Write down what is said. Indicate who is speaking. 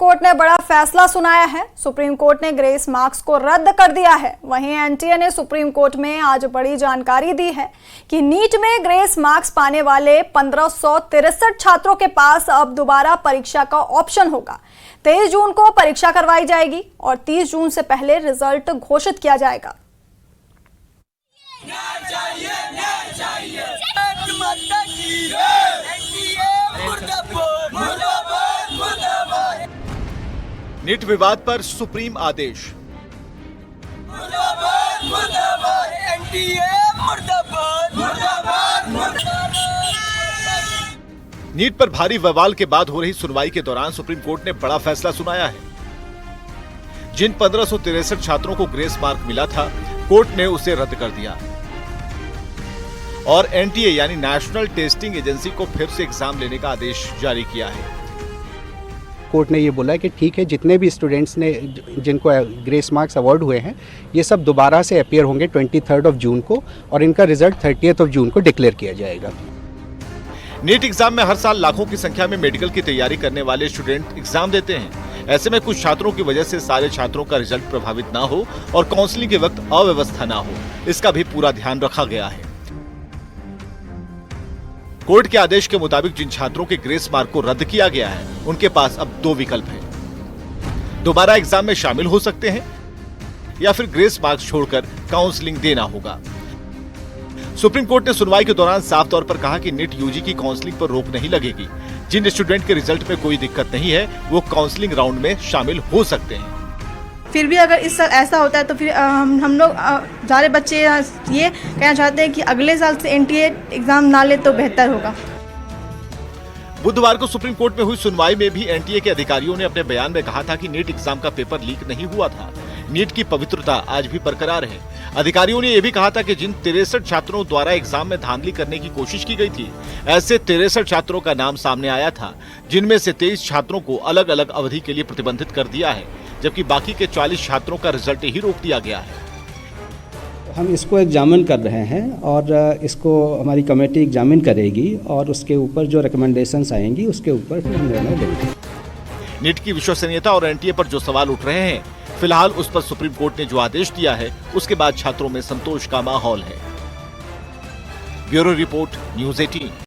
Speaker 1: Court ने बड़ा फैसला सुनाया है। सुप्रीम कोर्ट ने ग्रेस मार्क्स को रद्द कर दिया है। वहीं एनटीए ने सुप्रीम कोर्ट में आज बड़ी जानकारी दी है कि नीट में ग्रेस मार्क्स पाने वाले 1563 छात्रों के पास अब दोबारा परीक्षा का ऑप्शन होगा। 23 जून को परीक्षा करवाई जाएगी और 30 जून से पहले रिजल्ट घोषित किया जाएगा।
Speaker 2: नीट विवाद पर सुप्रीम आदेश। नीट पर भारी बवाल के बाद हो रही सुनवाई के दौरान सुप्रीम कोर्ट ने बड़ा फैसला सुनाया है। जिन 1563 छात्रों को ग्रेस मार्क मिला था, कोर्ट ने उसे रद्द कर दिया और एनटीए यानी नेशनल टेस्टिंग एजेंसी को फिर से एग्जाम लेने का आदेश जारी किया है।
Speaker 3: कोर्ट ने ये बोला कि ठीक है, जितने भी स्टूडेंट्स ने जिनको ग्रेस मार्क्स अवार्ड हुए हैं, ये सब दोबारा से अपीयर होंगे 23 जून को और इनका रिजल्ट 30 जून को डिक्लेयर किया जाएगा।
Speaker 2: नीट एग्जाम में हर साल लाखों की संख्या में मेडिकल की तैयारी करने वाले स्टूडेंट एग्जाम देते हैं। ऐसे में कुछ छात्रों की वजह से सारे छात्रों का रिजल्ट प्रभावित ना हो और काउंसलिंग के वक्त अव्यवस्था ना हो, इसका भी पूरा ध्यान रखा गया है। कोर्ट के आदेश के मुताबिक जिन छात्रों के ग्रेस मार्क को रद्द किया गया है, उनके पास अब दो विकल्प हैं। दोबारा एग्जाम में शामिल हो सकते हैं या फिर ग्रेस मार्क्स छोड़कर काउंसलिंग देना होगा। सुप्रीम कोर्ट ने सुनवाई के दौरान साफ तौर पर कहा कि नीट यूजी की काउंसलिंग पर रोक नहीं लगेगी। जिन स्टूडेंट के रिजल्ट में कोई दिक्कत नहीं है, वो काउंसलिंग राउंड में शामिल हो सकते हैं।
Speaker 4: फिर भी अगर इस साल ऐसा होता है तो फिर हम लोग सारे बच्चे ये कहना चाहते हैं कि अगले साल से एनटीए एग्जाम ना ले तो बेहतर होगा।
Speaker 2: बुधवार को सुप्रीम कोर्ट में हुई सुनवाई में भी एनटीए के अधिकारियों ने अपने बयान में कहा था कि नीट एग्जाम का पेपर लीक नहीं हुआ था। नीट की पवित्रता आज भी बरकरार है। अधिकारियों ने यह भी कहा था कि जिन 63 छात्रों द्वारा एग्जाम में धांधली करने की कोशिश की गई थी, ऐसे 63 छात्रों का नाम सामने आया था, जिनमें से 23 छात्रों को अलग अलग अवधि के लिए प्रतिबंधित कर दिया है, जबकि बाकी के 40 छात्रों का रिजल्ट ही रोक दिया गया है।
Speaker 5: हम इसको एग्जामिन कर रहे हैं और इसको हमारी कमेटी एग्जामिन करेगी और उसके ऊपर जो रिकमेंडेशंस आएंगी उसके ऊपर फिर हम निर्णय लेंगे।
Speaker 2: नीट की विश्वसनीयता और एनटीए पर जो सवाल उठ रहे हैं, फिलहाल उस पर सुप्रीम कोर्ट ने जो आदेश दिया है, उसके बाद छात्रों में संतोष का माहौल है। Bureau report, news 18।